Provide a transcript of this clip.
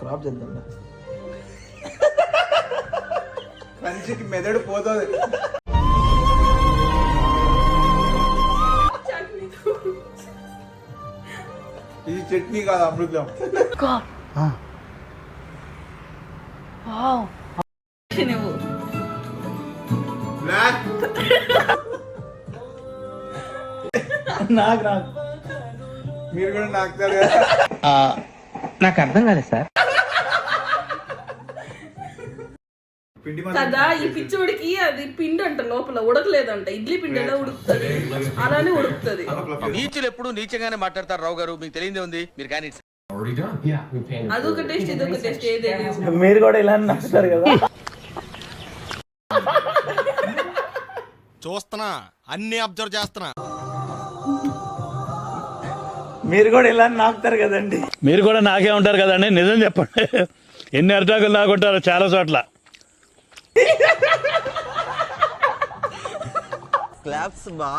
Crop చేద్దాం. మనిషికి మెదడు పోతుంది. ఇది చట్నీ కాదు, అమృతం. నాకు మీరు కూడా నాకు నాకు అర్థం కాలేదు సార్. కదా ఈ పిచ్చోడికి అది పిండి అంట, లోపల ఉడకలేదంట. ఇడ్లీ పిండి ఎలా ఉడుకుతుంది, అలానే ఉడుకుతుంది. నీచులు ఎప్పుడు నీచంగానే మాట్లాడతారు రావు గారు, మీకు తెలియదే ఉంది. మీరు కానీ అదొక టేస్ట్ ఇదొక టేస్ట్, ఏదేది. మీరు కూడా ఇలా నచ్చుతారు కదా. చూస్తున్నా, అన్ని అబ్జర్వ్ చేస్తున్నా. మీరు కూడా ఇలా నాకుతారు కదండి. మీరు కూడా నాకే ఉంటారు కదండి. నిజం చెప్పండి, ఎన్ని అరిటాకులు నాకుంటారో చాలా చోట్ల. క్లాప్స్ బా.